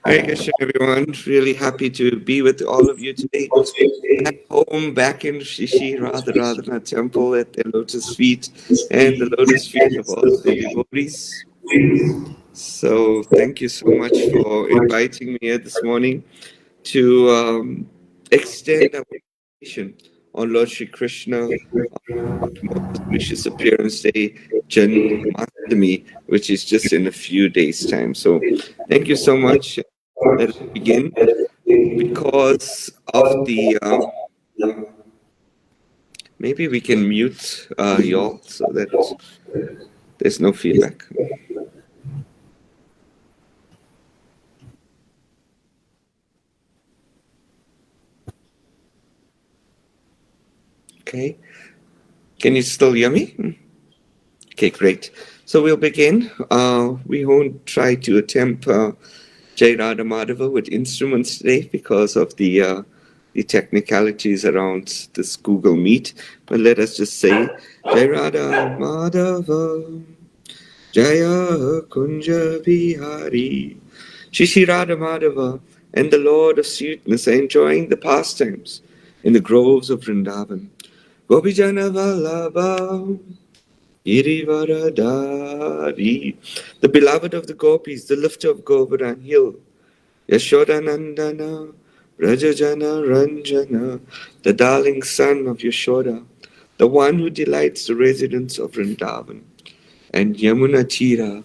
Hare Krishna, everyone. Really happy to be with all of you today. At home, back in Shishi Radharadhana temple at the lotus feet and the lotus feet of all the devotees. So, thank you so much for inviting me here this morning to extend our meditation on Lord Shri Krishna most auspicious appearance day, Janmashtami, which is just in a few days' time. So, thank you so much. Let us begin. Because of the maybe we can mute y'all so that there's no feedback. Okay, can you still hear me? Okay, great. So we'll begin. We won't try to attempt Jai Radha Madhava with instruments today because of the technicalities around this Google Meet. But let us just say Jai Radha Madhava, Jaya Kunja Bihari. Shri Radha Madhava and the Lord of Sweetness are enjoying the pastimes in the groves of Vrindavan. Gopijana Vallabha Girivaradari, the beloved of the gopis, the lifter of Govardhan Hill. Yashodanandana, Rajajana Ranjana, the darling son of Yashoda, the one who delights the residents of Vrindavan. And Yamuna Tira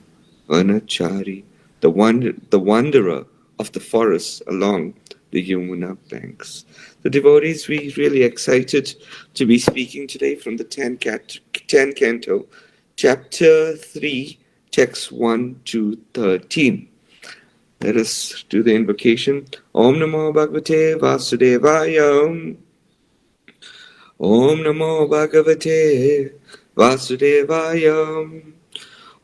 Vanachari, the wanderer of the forests along the Yamuna banks. The devotees, we're really excited to be speaking today from the 10 Canto, Chapter 3, Texts 1 to 13. Let us do the invocation. Om Namo Bhagavate Vasudevaya. Om Namo Bhagavate Vasudevaya.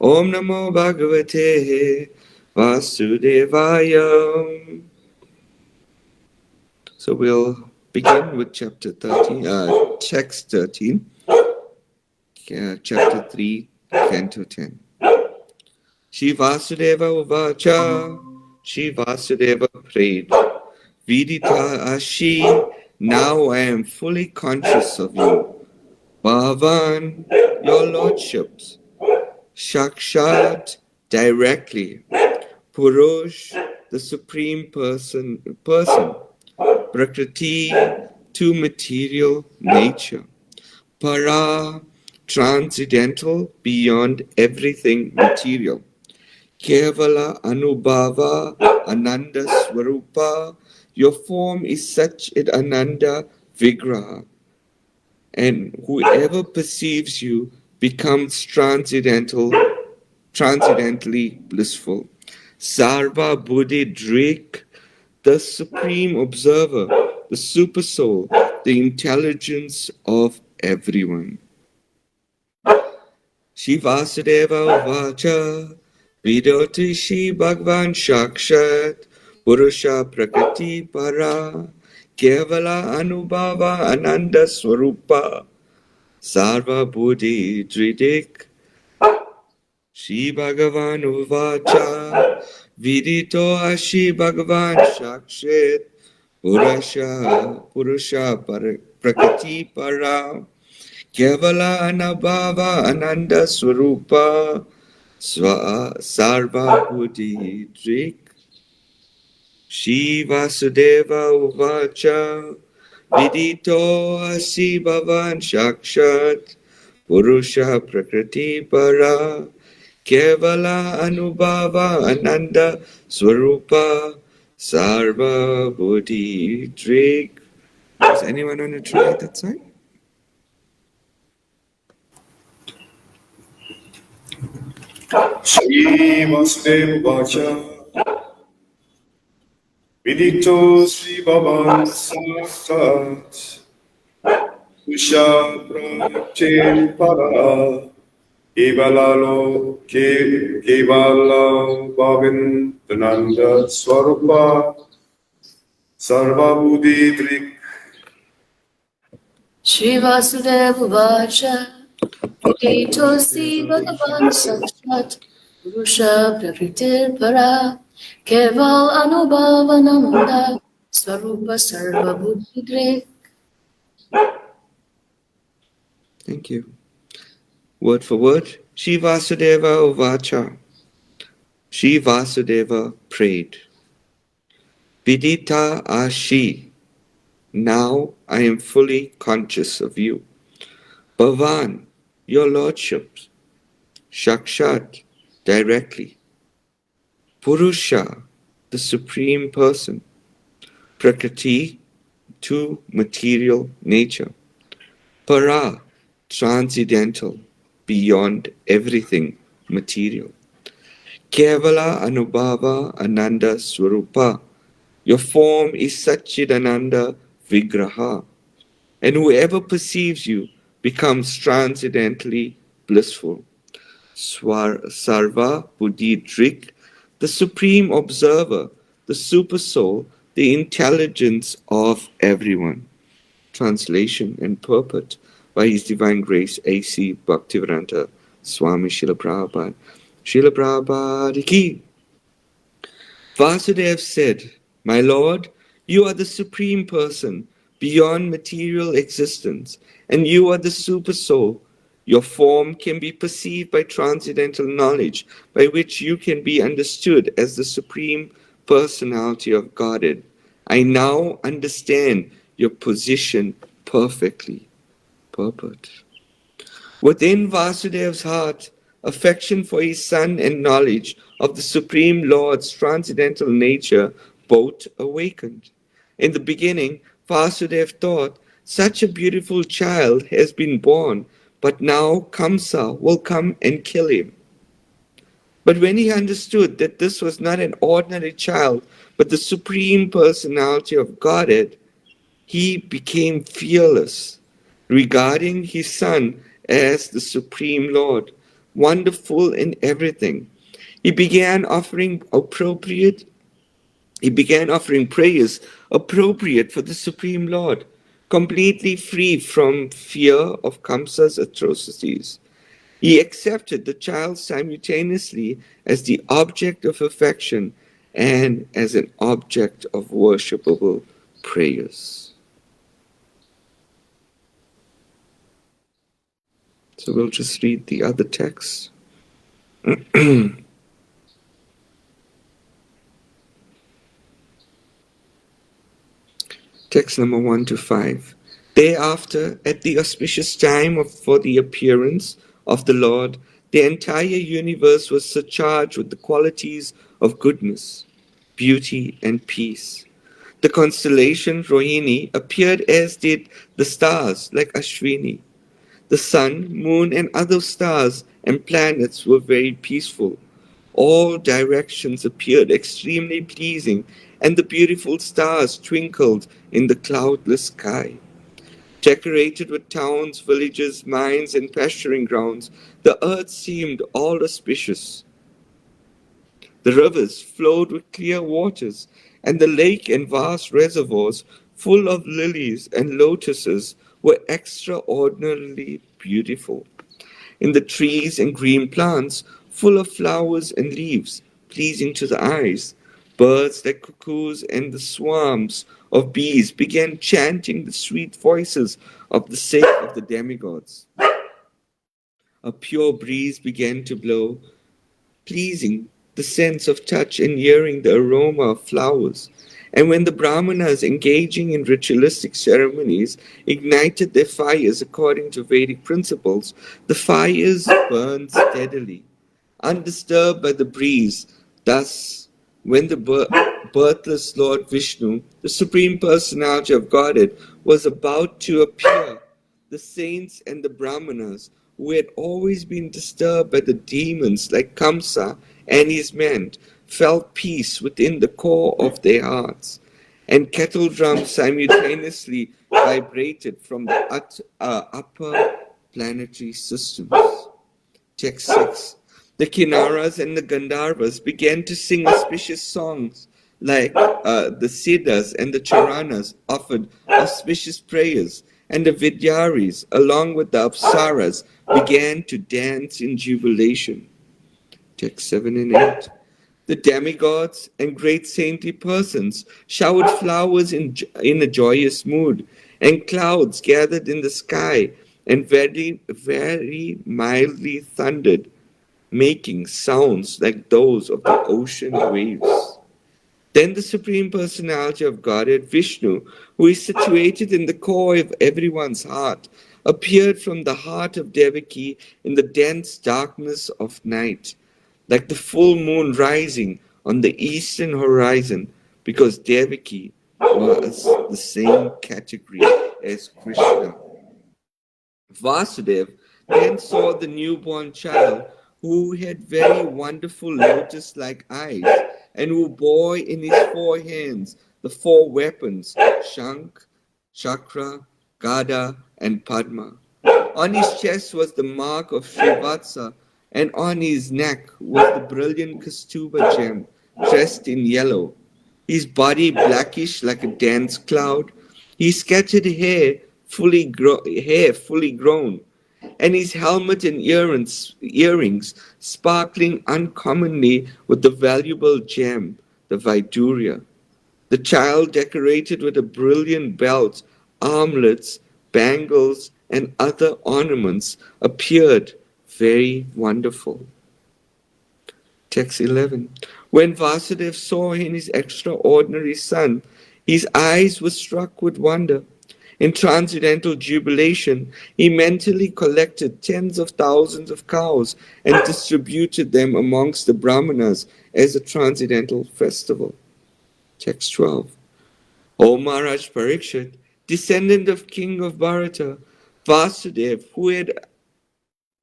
Om Namo Bhagavate Vasudevaya. So we'll begin with chapter 13, text 13, chapter 3, canto 10. Shri Vasudeva Uvacha, Shri Vasudeva prayed, Vidita Ashi, now I am fully conscious of you. Bhavan, your lordships. Shakshat, directly. Purush, the supreme person. Prakriti, to material nature. Para, transcendental, beyond everything material. Kevala Anubhava, Ananda Swarupa, your form is such an Ananda Vigraha. And whoever perceives you becomes transcendently blissful. Sarva Buddhi Drik, the supreme observer, the super soul, the intelligence of everyone. Shivasudeva Vacha, Vidoti Shri Bhagavan Shakshat, Purusha Prakriti Para, Kevala Anubhava Ananda Swarupa, Sarva Buddhi Dridik, Shri Bhagavan Uvacha, Vidito Ashi Bhagavan Shakshat, Purusha Prakriti Para, Kevala Anubhava Ananda Swarupa, Sarva Buddhi Drik. Shri Vasudeva Uvacha, Vidito Asi Bhavan Shakshat, Purusha Prakriti Para, Kevala Anubhava Ananda Swarupa, Sarva Buddhi Drik. Does anyone want to try that side? Shri Vasudeva Vacha, Vidito Sri Bhavan Sakshat, Usha Prache Para, Kevala Bhavin Tananda Swarupa, Sarva Buddhi Drik. Shri Vasudeva Vacha, Vidito Sri Bhagavan Sakshat, Purusha Prakriti Para, Keval Anubhavananda Swarupa Sarva Buddhidre. Thank you. Word for word, Shri Vasudeva Uvacha. Shri Vasudeva prayed, Vidita Ashi, now I am fully conscious of you. Bhavan, your lordship, Shakshat, directly. Purusha, the supreme person. Prakriti, to material nature. Para, transcendental, beyond everything material. Kevala Anubhava Ananda Swarupa, your form is Satchidananda Vigraha, and whoever perceives you becomes transcendently blissful. Sarva Buddhidrik, the supreme observer, the super soul, the intelligence of everyone. Translation and purport by His Divine Grace A.C. Bhaktivedanta Swami Srila Prabhupada. Srila Prabhupada ki. Vasudev said, My Lord, you are the supreme person beyond material existence, and you are the super soul. Your form can be perceived by transcendental knowledge, by which you can be understood as the supreme personality of Godhead. I now understand your position perfectly. Purport. Within Vasudev's heart, affection for his son and knowledge of the Supreme Lord's transcendental nature both awakened. In the beginning, Vasudev thought, such a beautiful child has been born, but now Kamsa will come and kill him. But when he understood that this was not an ordinary child, but the Supreme Personality of Godhead, he became fearless, regarding his son as the Supreme Lord, wonderful in everything. He began offering prayers appropriate for the Supreme Lord, completely free from fear of Kamsa's atrocities. He accepted the child simultaneously as the object of affection and as an object of worshipable prayers. So we'll just read the other text. Text number 1 to 5. Thereafter, at the auspicious time for the appearance of the Lord, the entire universe was surcharged with the qualities of goodness, beauty, and peace. The constellation Rohini appeared as did the stars like Ashwini. The sun, moon, and other stars and planets were very peaceful. All directions appeared extremely pleasing, and the beautiful stars twinkled in the cloudless sky. Decorated with towns, villages, mines, and pasturing grounds, the earth seemed all auspicious. The rivers flowed with clear waters, and the lake and vast reservoirs full of lilies and lotuses were extraordinarily beautiful. In the trees and green plants, full of flowers and leaves, pleasing to the eyes, birds like cuckoos and the swarms of bees began chanting the sweet voices of the sake of the demigods. A pure breeze began to blow, pleasing the sense of touch and hearing the aroma of flowers. And when the Brahmanas engaging in ritualistic ceremonies ignited their fires according to Vedic principles, the fires burned steadily, undisturbed by the breeze. Thus, when the birthless Lord Vishnu, the Supreme Personality of Godhead, was about to appear, the saints and the Brahmanas, who had always been disturbed by the demons like Kamsa and his men, felt peace within the core of their hearts, and kettle drums simultaneously vibrated from the upper planetary systems. Text 6. The Kinnaras and the Gandharvas began to sing auspicious songs, like the Siddhas and the Charanas offered auspicious prayers, and the Vidyaris, along with the Apsaras, began to dance in jubilation. Text 7 and 8. The demigods and great saintly persons showered flowers in a joyous mood, and clouds gathered in the sky and very, very mildly thundered, making sounds like those of the ocean waves. Then the Supreme Personality of Godhead, Vishnu, who is situated in the core of everyone's heart, appeared from the heart of Devaki in the dense darkness of night, like the full moon rising on the eastern horizon, because Devaki was the same category as Krishna. Vasudev then saw the newborn child who had very wonderful lotus like eyes and who bore in his four hands the four weapons Shank, Chakra, Gada, and Padma. On his chest was the mark of Srivatsa, and on his neck was the brilliant Kastuba gem dressed in yellow. His body blackish like a dense cloud, his scattered hair fully grown, and his helmet and earrings sparkling uncommonly with the valuable gem, the Vaidurya. The child, decorated with a brilliant belt, armlets, bangles, and other ornaments, appeared very wonderful. Text 11. When Vasudev saw in his extraordinary son, his eyes were struck with wonder. In transcendental jubilation, he mentally collected tens of thousands of cows and distributed them amongst the Brahmanas as a transcendental festival. Text 12. O Maharaj Parikshit, descendant of King of Bharata, Vasudev,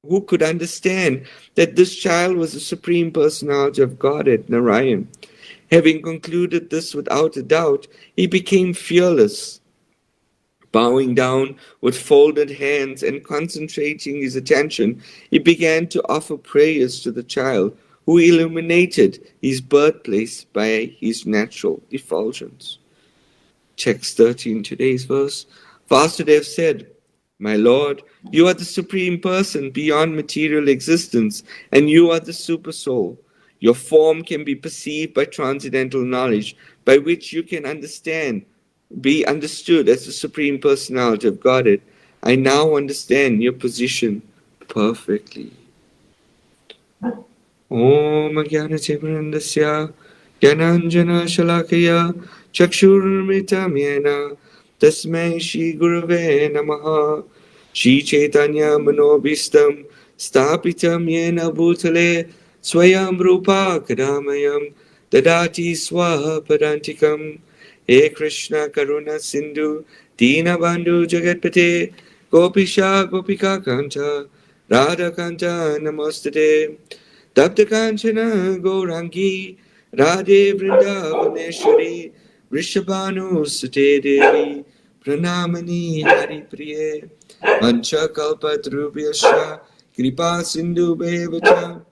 who could understand that this child was the Supreme Personality of Godhead, Narayan. Having concluded this without a doubt, he became fearless. Bowing down with folded hands and concentrating his attention, he began to offer prayers to the child, who illuminated his birthplace by his natural effulgence. Text 13, today's verse. Vasudev said, My Lord, you are the Supreme Person beyond material existence, and you are the Super Soul. Your form can be perceived by transcendental knowledge, by which you can be understood as the Supreme Personality of Godhead. I now understand your position perfectly. Om Jnanatimirandasya Jnananjana Shalakaya Chakshurmitam Yena Tasmai Shri Gurave Namaha Shri Caitanya Manobhistam Stapitam Yena Bhutale Swayam Rupa Kadamayam Dadati Swaha Padantikam He Krishna Karuna Sindhu Dina Bandhu Jagatpate Gopisha Gopika Kanta Radha Kanta Namostate Tapta Kanchana Gaurangi Radhe Vrindavaneshwari Rishabhanu Sute Devi Pranamani Hari Priye Mancha Kalpatrubhyascha Kripa Sindhu Bevacha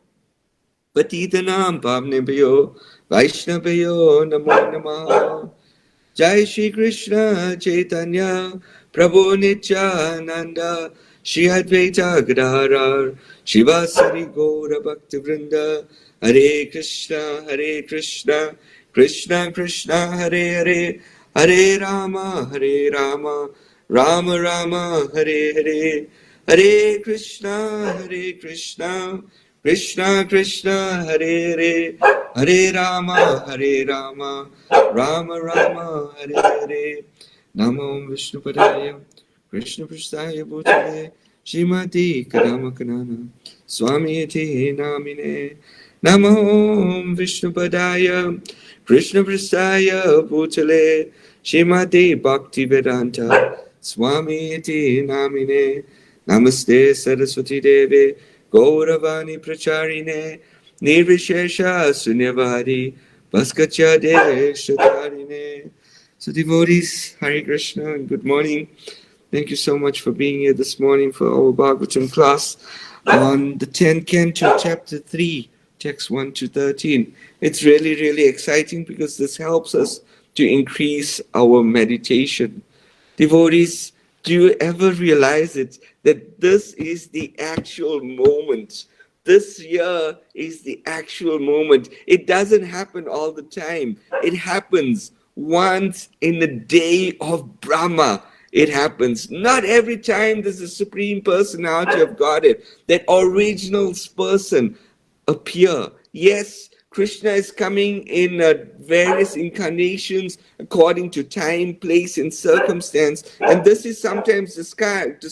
Patitanam Pavnebhyo Vaishnavyo Namo Namah Jai Shri Krishna Chaitanya Prabhu Nityananda Shri Advaita Gadadhar Shivasari Gaura Bhakti Vrinda Hare Krishna Krishna Krishna Hare Hare Hare Rama Rama Rama Hare Hare Hare Krishna Krishna Krishna Hare Hare Hare Rama Rama Rama Hare Hare Namo Vishnu Padaya Krishna Prasthaya Bhutale Shrimati Kadamakanana Swami Iti Namine Namo Vishnu Padaya Krishna Prasthaya Bhutale Shrimati Bhakti Vedanta Swami Iti Namine Namaste Saraswati Deve Gauravani Pracharine Nirvishesha Sunyavadi Bhaskacha Deshatarine. So devotees, Hare Krishna and good morning. Thank you so much for being here this morning for our Bhagavatam class on the 10th Canto, Chapter 3, text 1 to 13. It's really, really exciting because this helps us to increase our meditation. Devotees, do you ever realize it, that this is the actual moment? this year is the actual moment. It doesn't happen all the time. It happens once in the day of Brahma. It happens. Not every time does the Supreme Personality of Godhead, that original person, appear. Yes, Krishna is coming in various incarnations according to time, place, and circumstance. And this is sometimes described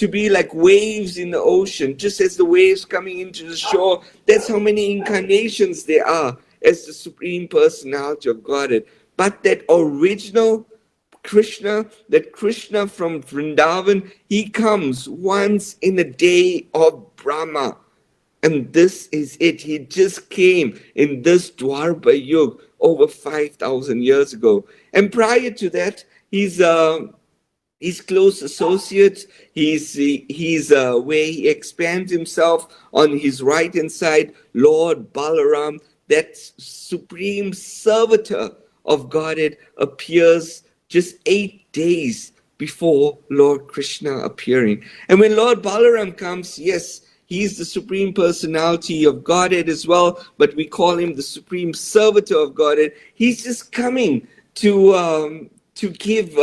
to be like waves in the ocean, just as the waves coming into the shore. That's how many incarnations there are as the Supreme Personality of Godhead. But that original Krishna, that Krishna from Vrindavan, he comes once in a day of Brahma. And this is it. He just came in this Dwarpa Yuga over 5,000 years ago. And prior to that, he's close associate. He's where he expands himself on his right hand side, Lord Balaram, that supreme servitor of Godhead, appears just 8 days before Lord Krishna appearing. And when Lord Balaram comes, yes, he's the Supreme Personality of Godhead as well, but we call him the Supreme Servitor of Godhead. He's just coming to give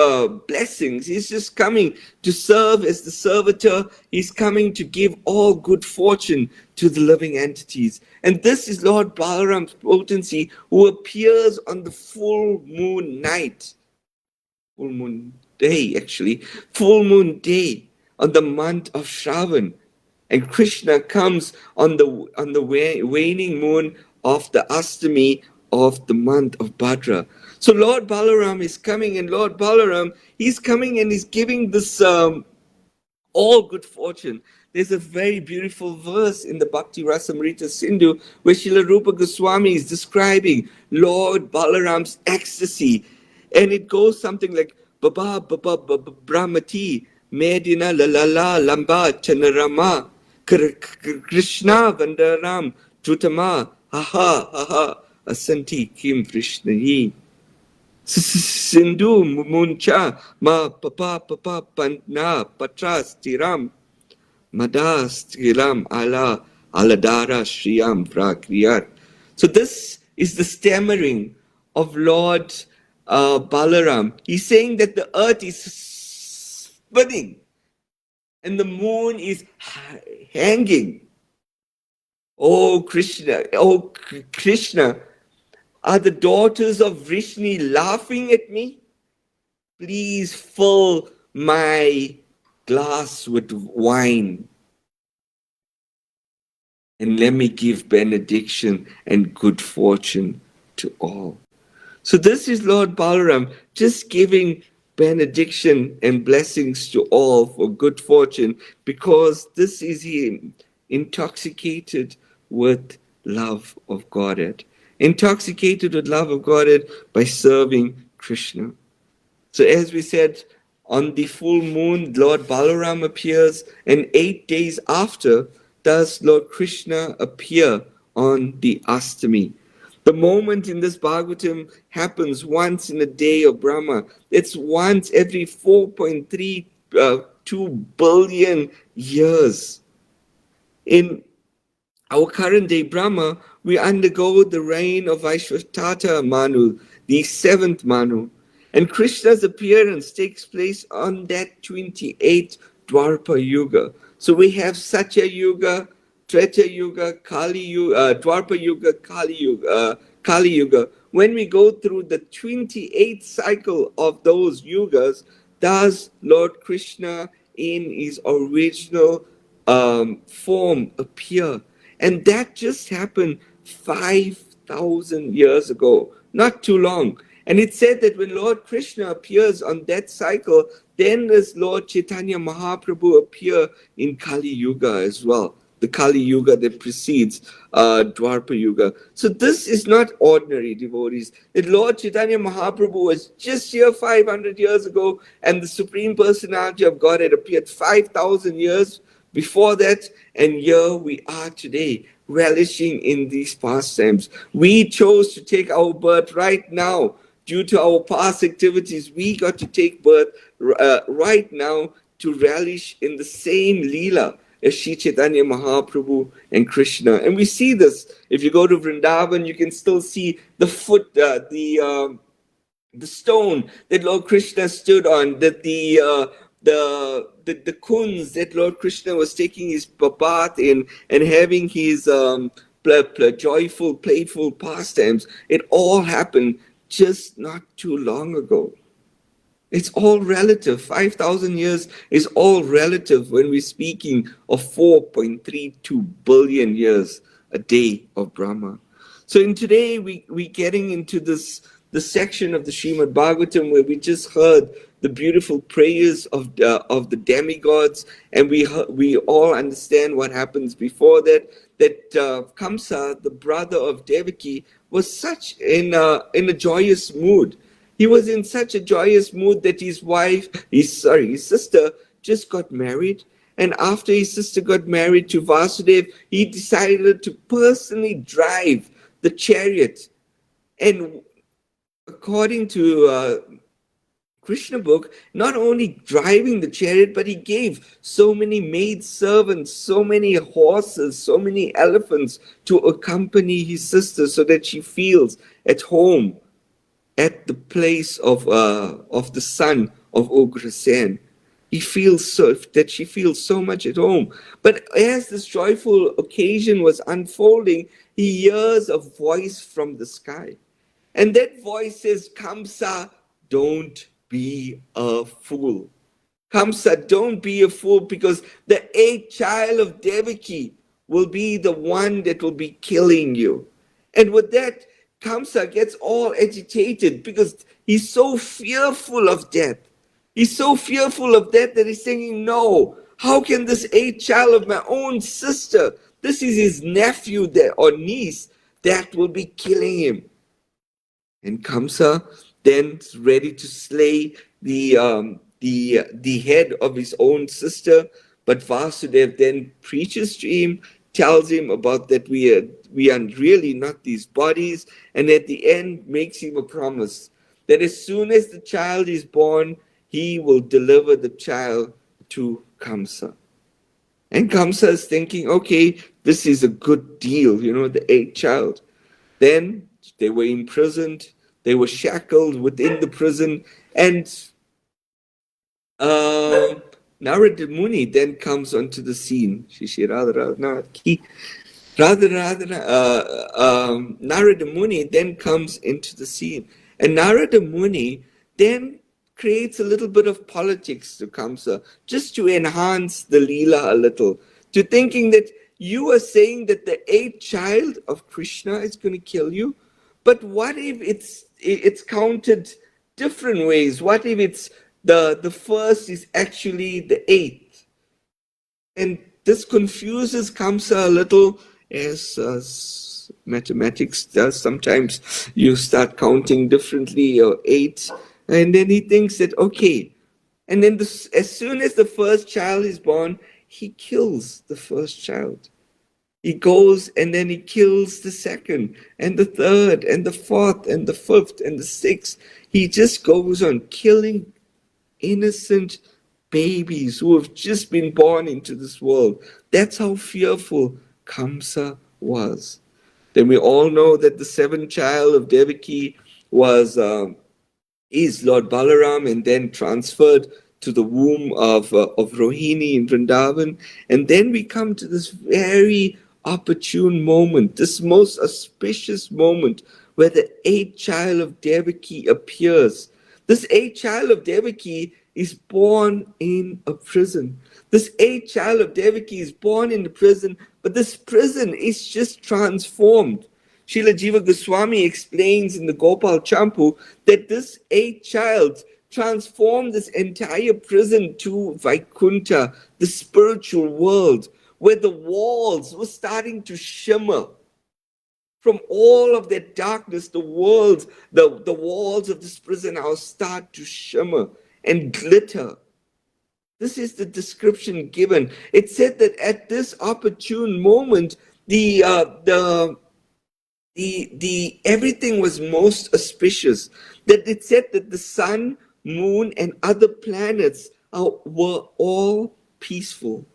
blessings. He's just coming to serve as the servitor. He's coming to give all good fortune to the living entities. And this is Lord Balaram's potency, who appears on the full moon night. Full moon day, actually. Full moon day on the month of Shravan. And Krishna comes on the waning moon of the Astami of the month of Bhadra. So Lord Balaram is coming, and Lord Balaram, he's coming and he's giving this all good fortune. There's a very beautiful verse in the Bhakti Rasamrita Sindhu where Srila Rupa Goswami is describing Lord Balaram's ecstasy. And it goes something like, Baba Baba Baba Brahmati, Medina Lalala Lamba Chanarama, Krishna Vandaram Trutama, Haha Haha Asanti Kim Krishnayi. Sindhu Muncha Ma Papa Papa Pantna Patras Tiram Madas Tiram Ala Aladara Shriyam Prakriyat. So this is the stammering of Lord Balaram. He's saying that the earth is spinning and the moon is hanging. Oh Krishna, are the daughters of Vrishni laughing at me? Please fill my glass with wine and let me give benediction and good fortune to all. So this is Lord Balaram just giving benediction and blessings to all for good fortune, because this is him intoxicated with love of Godhead. Intoxicated with love of Godhead by serving Krishna. So as we said, on the full moon, Lord Balaram appears, and 8 days after does Lord Krishna appear on the Astami. The moment in this Bhagavatam happens once in a day of Brahma. It's once every 4.32 billion years. In our current day Brahma, we undergo the reign of Vaishvatata Manu, the 7th Manu. And Krishna's appearance takes place on that 28th Dwarpa Yuga. So we have Satya Yuga, Treta Yuga, Kali Yuga, Dwarpa Yuga, Kali Yuga. When we go through the 28th cycle of those yugas, does Lord Krishna in his original form appear? And that just happened 5,000 years ago, not too long. And it said that when Lord Krishna appears on that cycle, then does Lord Caitanya Mahaprabhu appear in Kali Yuga as well, the Kali Yuga that precedes Dwarpa Yuga. So this is not ordinary, devotees. That Lord Caitanya Mahaprabhu was just here 500 years ago, and the Supreme Personality of Godhead appeared 5,000 years before that, and here we are today, relishing in these pastimes. We chose to take our birth right now. Due to our past activities, we got to take birth right now to relish in the same Leela as Sri Caitanya Mahaprabhu and Krishna. And we see this. If you go to Vrindavan, you can still see the the stone that Lord Krishna stood on, that the kunds that Lord Krishna was taking his bath in and having his joyful, playful pastimes. It all happened just not too long ago. It's all relative. 5,000 years is all relative when we're speaking of 4.32 billion years a day of Brahma. So in today, we're getting into the section of the Srimad Bhagavatam where we just heard the beautiful prayers of the demigods, and we all understand what happens before that. That Kamsa, the brother of Devaki, was such in a joyous mood. He was in such a joyous mood that his sister just got married. And after his sister got married to Vasudev, he decided to personally drive the chariot. And according to Krishna book, not only driving the chariot, but he gave so many maid servants, so many horses, so many elephants to accompany his sister so that she feels at home at the place of the son of Ugrasen. She feels so much at home. But as this joyful occasion was unfolding, he hears a voice from the sky. And that voice says, Kamsa, don't be a fool. Kamsa, don't be a fool, because the eighth child of Devaki will be the one that will be killing you. And with that, Kamsa gets all agitated because he's so fearful of death. He's so fearful of death that he's thinking, no, how can this eighth child of my own sister, this is his nephew or niece, that will be killing him? And Kamsa then is ready to slay the head of his own sister, but Vasudev then preaches to him, tells him about that we are really not these bodies, and at the end makes him a promise that as soon as the child is born, he will deliver the child to Kamsa. And Kamsa is thinking, okay, this is a good deal, the eighth child. Then they were imprisoned, they were shackled within the prison, and Narada Muni then comes onto the scene. Narada Muni then comes into the scene. And Narada Muni then creates a little bit of politics to Kamsa, just to enhance the Leela a little, to thinking that you are saying that the eighth child of Krishna is going to kill you, but what if it's counted different ways? What if it's the first is actually the eighth? And this confuses Kamsa a little, as mathematics does. Sometimes you start counting differently, or eight, and then he thinks that, okay. And then as soon as the first child is born, he kills the first child. He goes and then he kills the second, and the third, and the fourth, and the fifth, and the sixth. He just goes on killing innocent babies who have just been born into this world. That's how fearful Kamsa was. Then we all know that the seventh child of Devaki is Lord Balaram, and then transferred to the womb of Rohini in Vrindavan. And then we come to this very opportune moment, this most auspicious moment where the eighth child of Devaki appears. This eighth child of Devaki is born in a prison. This eighth child of Devaki is born in the prison, but this prison is just transformed. Srila Jiva Goswami explains in the Gopal Champu that this eighth child transformed this entire prison to Vaikuntha, the spiritual world, where the walls were starting to shimmer. From all of that darkness, the walls of this prison house start to shimmer and glitter. This is the description given. It said that at this opportune moment, the everything was most auspicious. That it said that the sun, moon, and other planets were all peaceful.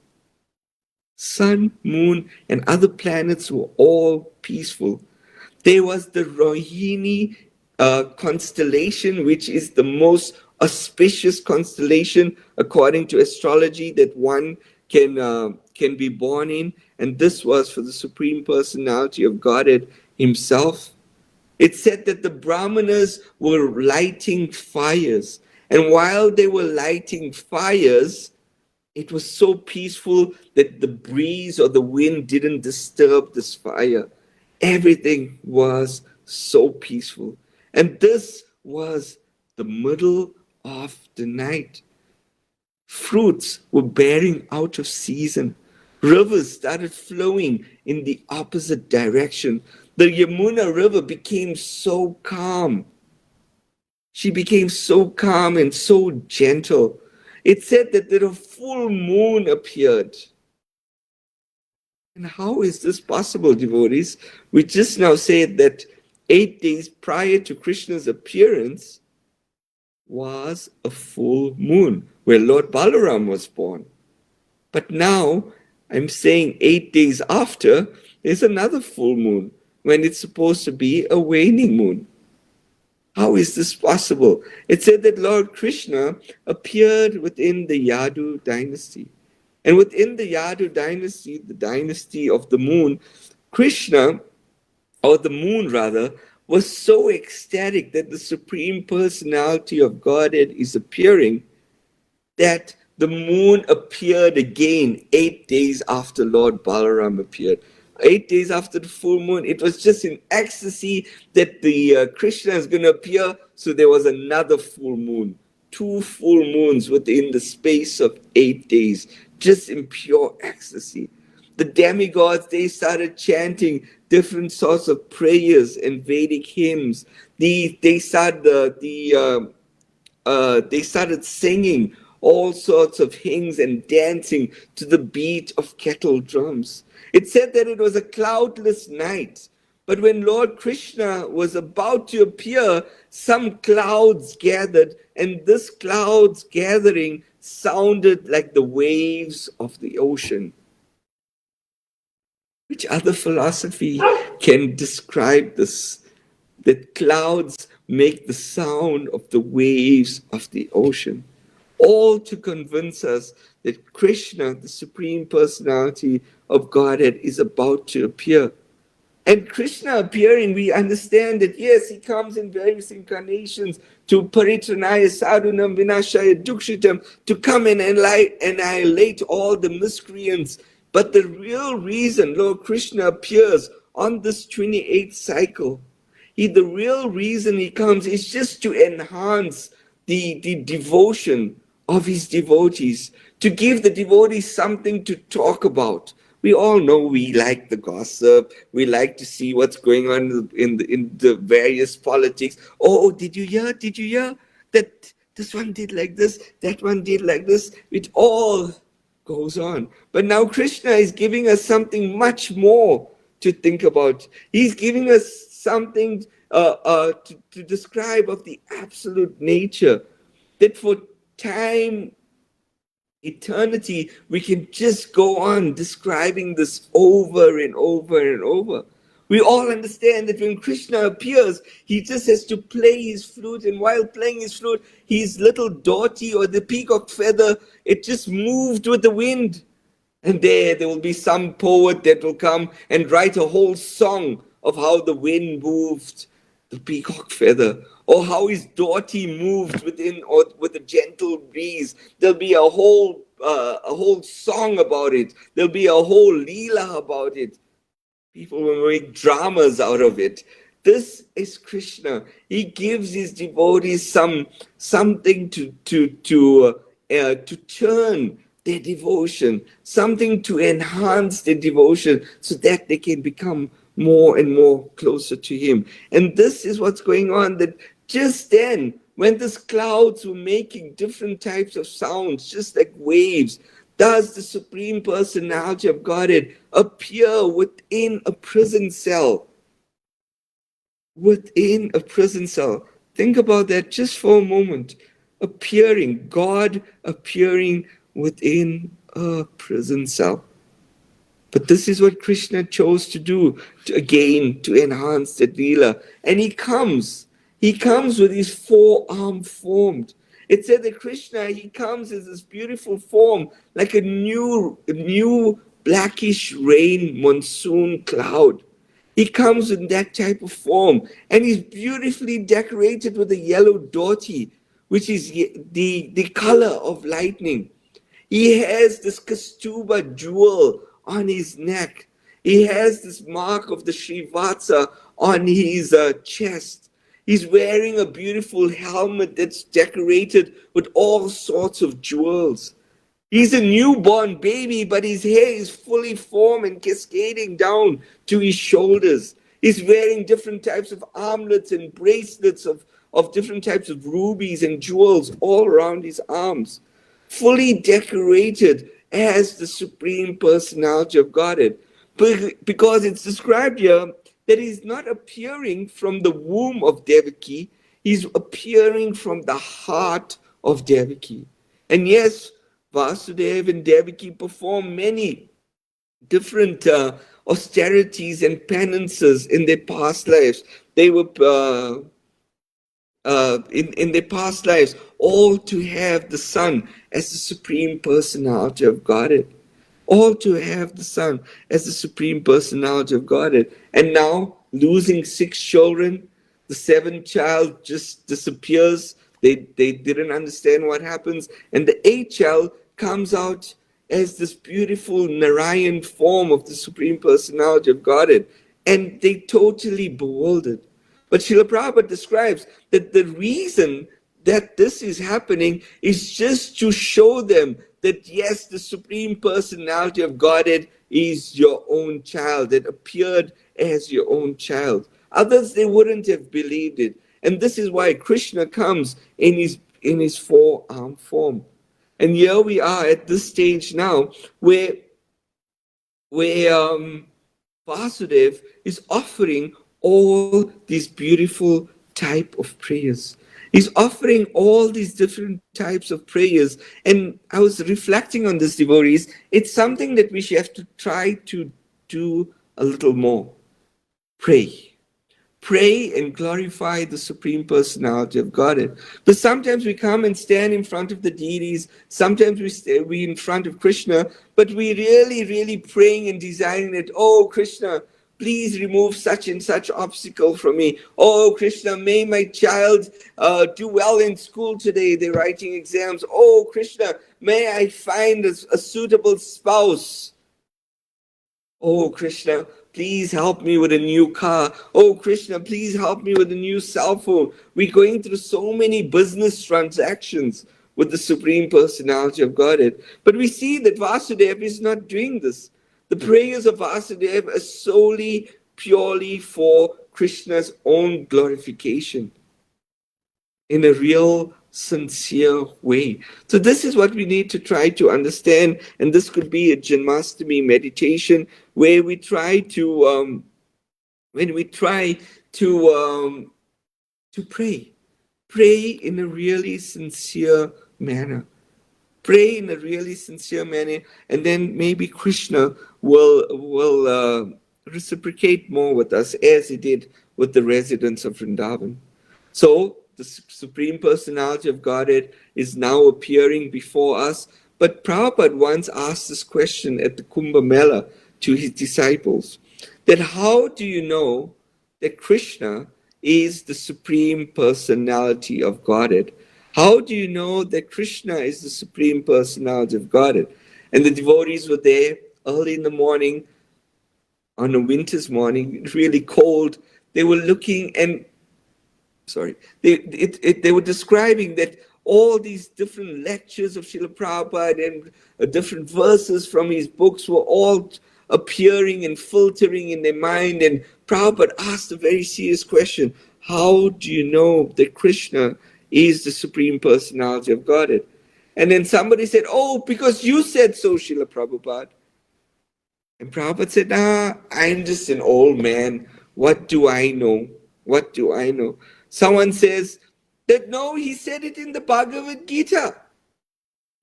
Sun, moon, and other planets were all peaceful. There was the Rohini constellation, which is the most auspicious constellation according to astrology that one can be born in, and this was for the Supreme Personality of Godhead Himself. It said that the Brahmanas were lighting fires, and while they were lighting fires, it was so peaceful that the breeze or the wind didn't disturb this fire. Everything was so peaceful. And this was the middle of the night. Fruits were bearing out of season. Rivers started flowing in the opposite direction. The Yamuna River became so calm. She became so calm and so gentle. It said that a full moon appeared. And how is this possible, devotees? We just now said that 8 days prior to Krishna's appearance was a full moon where Lord Balaram was born. But now I'm saying 8 days after is another full moon when it's supposed to be a waning moon. How is this possible? It said that Lord Krishna appeared within the Yadu dynasty. And within the Yadu dynasty, the dynasty of the moon, Krishna, or the moon rather, was so ecstatic that the Supreme Personality of Godhead is appearing that the moon appeared again 8 days after Lord Balaram appeared. 8 days after the full moon, it was just in ecstasy that the Krishna is going to appear. So there was another full moon, 2 full moons within the space of 8 days, just in pure ecstasy. The demigods, they started chanting different sorts of prayers and Vedic hymns. They started singing all sorts of hymns and dancing to the beat of kettle drums. It said that it was a cloudless night, but when Lord Krishna was about to appear, some clouds gathered, and this clouds gathering sounded like the waves of the ocean. Which other philosophy can describe this? That clouds make the sound of the waves of the ocean. All to convince us that Krishna, the Supreme Personality of Godhead, is about to appear. And Krishna appearing, we understand that yes, he comes in various incarnations to paritranaya sadhunam vinashaya dukshitam, to come and annihilate all the miscreants. But the real reason Lord Krishna appears on this 28th cycle, the real reason he comes is just to enhance the devotion of his devotees, to give the devotees something to talk about. We all know we like the gossip. We like to see what's going on in the various politics. Oh, did you hear? Did you hear that this one did like this, that one did like this? It all goes on. But now Krishna is giving us something much more to think about. He's giving us something to describe of the absolute nature, that for time, eternity, we can just go on describing this over and over and over. We all understand that when Krishna appears, he just has to play his flute, and while playing his flute, his little dhoti or the peacock feather, it just moved with the wind. And there will be some poet that will come and write a whole song of how the wind moved the peacock feather, or how his dhoti moved with a gentle breeze. There'll be a whole song about it. There'll be a whole leela about it. People will make dramas out of it. This is Krishna. He gives his devotees something to turn their devotion, something to enhance their devotion, so that they can become more and more closer to him. And this is what's going on, that just then, when these clouds were making different types of sounds, just like waves, does the Supreme Personality of Godhead appear within a prison cell. Within a prison cell. Think about that just for a moment. God appearing within a prison cell. But this is what Krishna chose to do, to enhance that Leela. And he comes with his forearm formed. It said that Krishna, he comes as this beautiful form, like a new blackish rain monsoon cloud. He comes in that type of form, and he's beautifully decorated with a yellow dhoti, which is the color of lightning. He has this kastuba jewel on his neck. He has this mark of the Srivatsa on his chest. He's wearing a beautiful helmet that's decorated with all sorts of jewels. He's a newborn baby, but his hair is fully formed and cascading down to his shoulders. He's wearing different types of armlets and bracelets of different types of rubies and jewels all around his arms, fully decorated as the Supreme Personality of Godhead. Because it's described here that he's not appearing from the womb of Devaki, he's appearing from the heart of Devaki. And yes, Vasudeva and Devaki perform many different austerities and penances in their past lives. They were in their past lives, all to have the Son as the Supreme Personality of Godhead. All to have the Son as the Supreme Personality of Godhead. And now, losing 6 children, the 7th child just disappears. They didn't understand what happens. And the 8th child comes out as this beautiful Narayan form of the Supreme Personality of Godhead. And they totally bewildered. But Srila Prabhupada describes that the reason that this is happening is just to show them that yes, the Supreme Personality of Godhead is your own child, that appeared as your own child. Others, they wouldn't have believed it. And this is why Krishna comes in his forearm form. And here we are at this stage now where Vasudev is offering all these beautiful type of prayers. He's offering all these different types of prayers. And I was reflecting on this, devotees. It's something that we should have to try to do a little more. Pray. Pray and glorify the Supreme Personality of Godhead. But sometimes we come and stand in front of the deities. Sometimes we in front of Krishna. But we really praying and desiring that, oh, Krishna, please remove such and such obstacle from me. Oh, Krishna, may my child do well in school today. They're writing exams. Oh, Krishna, may I find a suitable spouse. Oh, Krishna, please help me with a new car. Oh, Krishna, please help me with a new cell phone. We're going through so many business transactions with the Supreme Personality of Godhead. But we see that Vasudeva is not doing this. The prayers of Vasudeva are solely, purely for Krishna's own glorification in a real, sincere way. So this is what we need to try to understand, and this could be a Janmashtami meditation where we try to, pray in a really sincere manner. Pray in a really sincere manner, and then maybe Krishna will reciprocate more with us as he did with the residents of Vrindavan. So the Supreme Personality of Godhead is now appearing before us. But Prabhupada once asked this question at the Kumbh Mela to his disciples, that how do you know that Krishna is the Supreme Personality of Godhead? How do you know that Krishna is the Supreme Personality of Godhead? And the devotees were there early in the morning, on a winter's morning, really cold. They were looking and, they were describing that all these different lectures of Srila Prabhupada and different verses from his books were all appearing and filtering in their mind. And Prabhupada asked a very serious question. How do you know that Krishna is the Supreme Personality of Godhead? And then somebody said, oh, because you said so, Srila Prabhupada. And Prabhupada said, I'm just an old man. What do I know? What do I know? Someone says that, no, he said it in the Bhagavad Gita.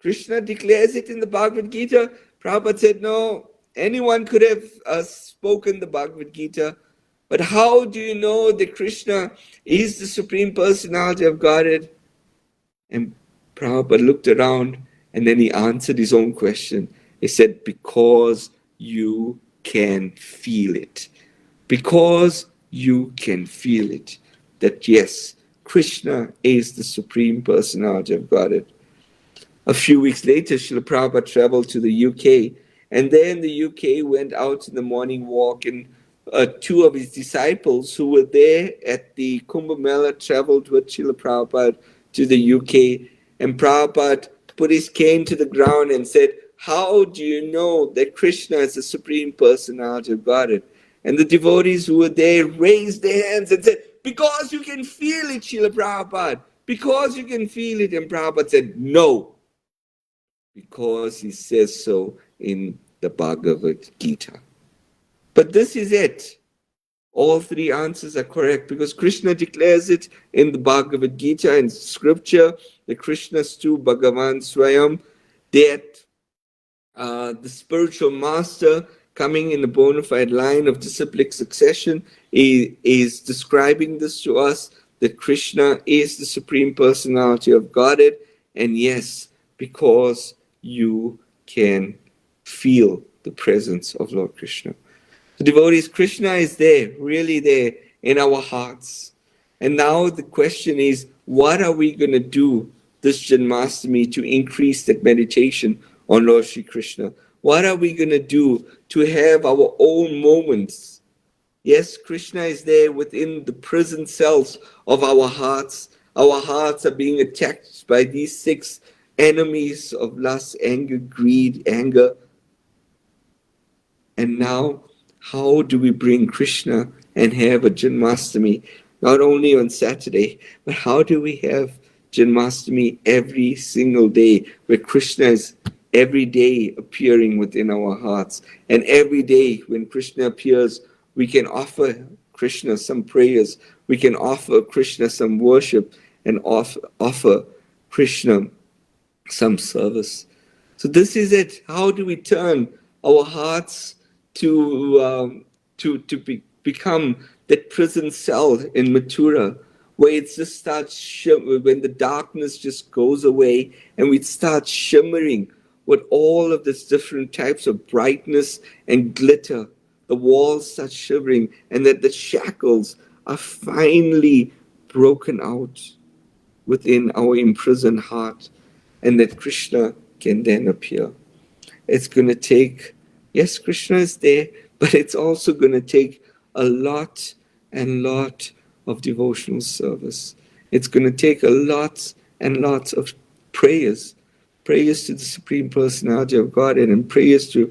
Krishna declares it in the Bhagavad Gita. Prabhupada said, no, Anyone could have spoken the Bhagavad Gita, but how do you know that Krishna is the Supreme Personality of Godhead? And Prabhupada looked around and then he answered his own question. He said, because you can feel it. Because you can feel it. That yes, Krishna is the Supreme Personality of Godhead. A few weeks later, Srila Prabhupada traveled to the UK, and there in the UK went out in the morning walk, and two of his disciples who were there at the Kumbh Mela traveled with Srila Prabhupada to the UK, and Prabhupada put his cane to the ground and said, how do you know that Krishna is the Supreme Personality of Godhead? And the devotees who were there raised their hands and said, because you can feel it, Srila Prabhupada, because you can feel it. And Prabhupada said, no, because he says so in the Bhagavad Gita. But this is it. All three answers are correct because Krishna declares it in the Bhagavad Gita and scripture, the Krishnas too, Bhagavan Swayam, that the spiritual master coming in a bona fide line of disciplic succession is describing this to us, that Krishna is the Supreme Personality of Godhead. And yes, because you can feel the presence of Lord Krishna. The devotees, Krishna is there, really there in our hearts. And now the question is, what are we going to do this Janmashtami to increase that meditation on Lord Shri Krishna? What are we going to do to have our own moments? Yes, Krishna is there within the prison cells of our hearts. Our hearts are being attacked by these 6 enemies of lust, anger, greed, anger. And now, how do we bring Krishna and have a Janmashtami, not only on Saturday, but how do we have Janmashtami every single day, where Krishna is every day appearing within our hearts? And every day when Krishna appears, we can offer Krishna some prayers, we can offer Krishna some worship, and offer Krishna some service. So this is it. How do we turn our hearts to become that prison cell in Mathura, where it just starts when the darkness just goes away, and we start shimmering with all of these different types of brightness and glitter. The walls start shivering, and that the shackles are finally broken out within our imprisoned heart, and that Krishna can then appear. It's going to take, yes, Krishna is there, but it's also going to take a lot and lot of devotional service. It's going to take a lot and lots of prayers, prayers to the Supreme Personality of Godhead, and prayers to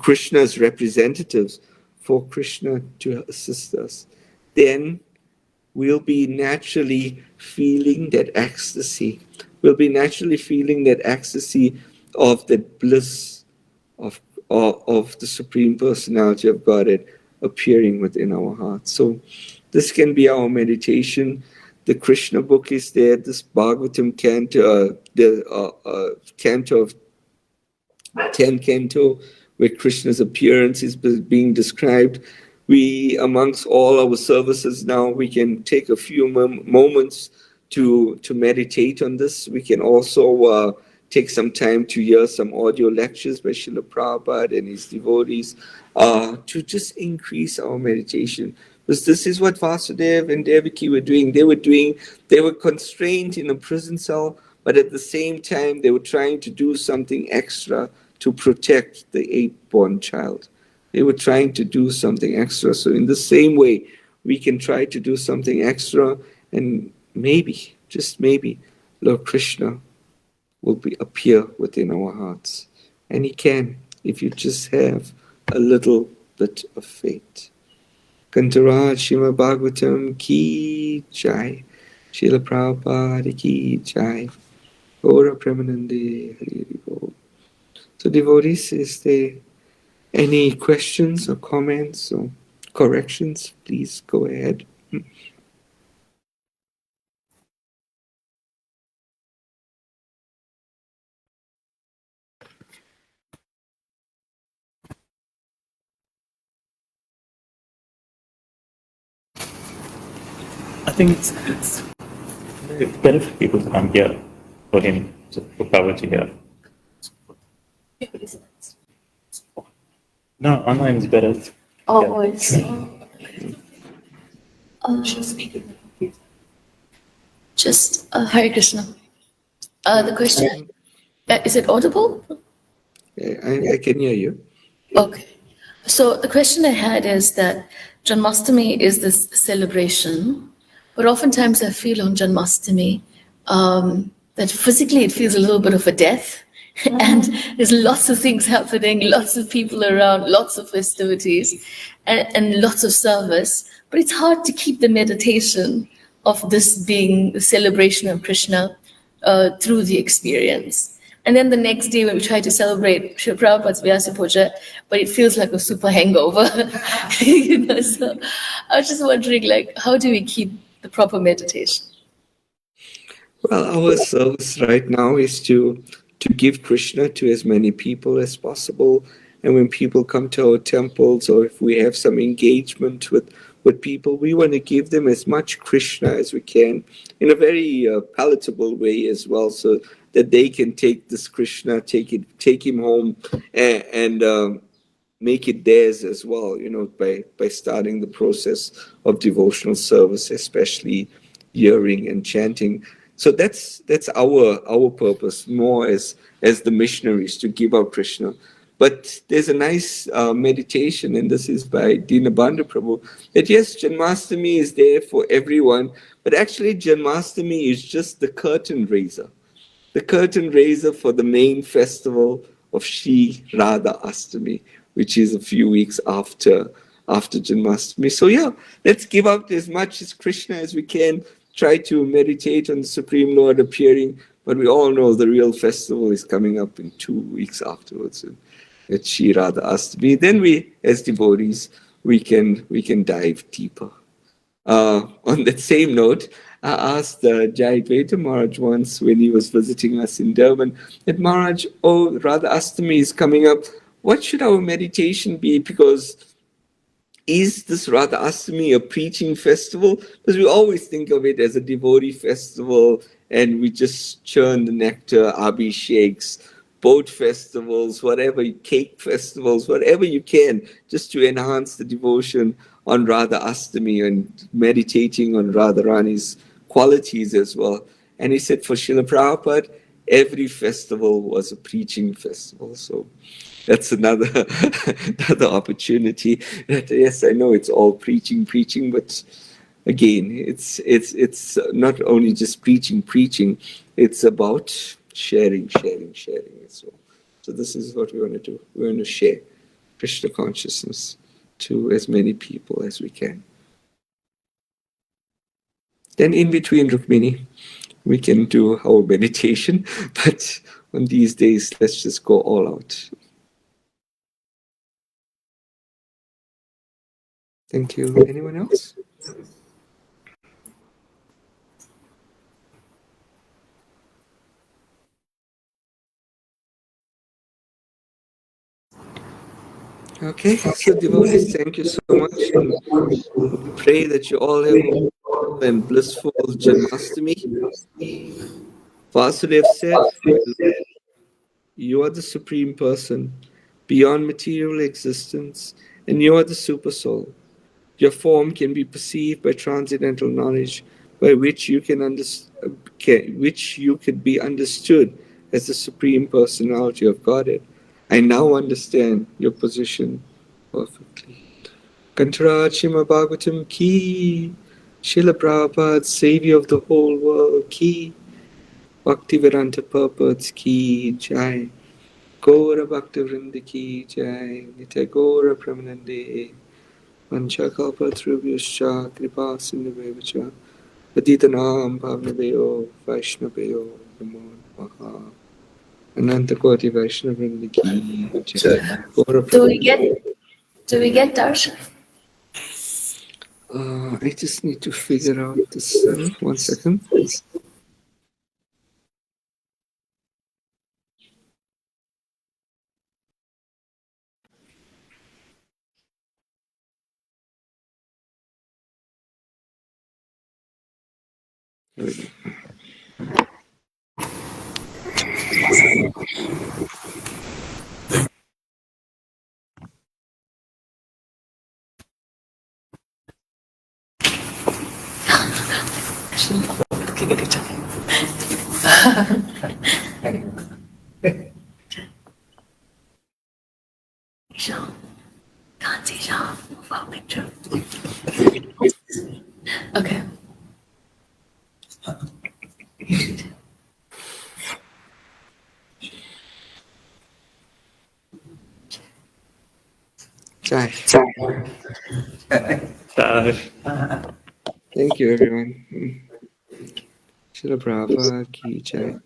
Krishna's representatives for Krishna to assist us. Then we'll be naturally feeling that ecstasy. We'll be naturally feeling that ecstasy of that bliss of the Supreme Personality of Godhead appearing within our hearts. So this can be our meditation. The Krishna book is there, this Bhagavatam canto, the canto of 10 canto, where Krishna's appearance is being described. We, amongst all our services now, we can take a few moments to meditate on this. We can also take some time to hear some audio lectures by Srila Prabhupada and his devotees to just increase our meditation. Because this is what Vasudeva and Devaki were doing. They were constrained in a prison cell, but at the same time, they were trying to do something extra to protect the 8th-born child. They were trying to do something extra. So in the same way, we can try to do something extra, and maybe, just maybe, Lord Krishna will appear within our hearts. And he can, if you just have a little bit of faith. Kantaraj Srimad Bhagavatam ki jai. Srila Prabhupada ki jai. Ora Premanande Hari Bol. So devotees, is there any questions or comments or corrections? Please go ahead. I think it's better for people to come here, for him, for Prabhu to hear. No, online is better. Oh, it's just Hare Krishna. The question, is it audible? I can hear you. Okay. So the question I had is that Janmashtami is this celebration, but oftentimes I feel on Janmashtami that physically it feels a little bit of a death. And there's lots of things happening, lots of people around, lots of festivities, and lots of service. But it's hard to keep the meditation of this being the celebration of Krishna through the experience. And then the next day when we try to celebrate Srila Prabhupada's Vyasa Puja, but it feels like a super hangover. So I was just wondering, like, how do we keep the proper meditation? Well, our service right now is to give Krishna to as many people as possible. And when people come to our temples, or if we have some engagement with people, we want to give them as much Krishna as we can in a very palatable way as well, so that they can take this Krishna, take him home, and make it theirs as well, by starting the process of devotional service, especially hearing and chanting. So that's our purpose, more as the missionaries, to give out Krishna. But there's a nice meditation, and this is by Dinabandhu Prabhu, that yes, Janmashtami is there for everyone, but actually Janmashtami is just the curtain raiser. The curtain raiser for the main festival of Shri Radha Astami, which is a few weeks after Janmashtami. So yeah, let's give out as much as Krishna as we can. Try to meditate on the Supreme Lord appearing, but we all know the real festival is coming up in 2 weeks afterwards. It's Shri Radha Astami. Then we, as devotees, we can dive deeper. On that same note, I asked Jai Dvaita Maharaj once when he was visiting us in Durban, that Maharaj, Radha Astami is coming up. What should our meditation be? Because is this Radha Astami a preaching festival? Because we always think of it as a devotee festival, and we just churn the nectar, abhisheks, boat festivals, whatever, cake festivals, whatever you can, just to enhance the devotion on Radha Astami and meditating on Radharani's qualities as well. And he said for Srila Prabhupada, every festival was a preaching festival. So that's another opportunity. That, yes, I know it's all preaching, but again, it's not only just preaching. It's about sharing as well. So this is what we want to do. We want to share Krishna consciousness to as many people as we can. Then in between Rukmini, we can do our meditation, but on these days, let's just go all out. Thank you. Anyone else? Okay, so devotees, thank you so much, and we pray that you all have a and blissful Janmashtami. Vasudev said, you are the Supreme Person, beyond material existence, and you are the Super Soul. Your form can be perceived by transcendental knowledge, by which you could be understood as the Supreme Personality of Godhead. I now understand your position perfectly. Kantaraj Srimad Bhagavatam ki, Srila Prabhupada, Savior of the whole world ki, Bhaktivedanta Purports ki jai, Gaura Bhaktivinoda ki jai, Nitya Gaura Pramanande, Vanchakalpatrubhyascha Kripa Sindhuvevacha, Patitanam Bhavnaveyo Vaishnaveyo Namo Namaha. Ananta Koti Vaishnavrinda ki jai. Gaura Do we get darshan? I just need to figure out this. 1 second. There we go. Okay. Jai. Uh, Thank you, everyone. Srila Prabhupada ki jai.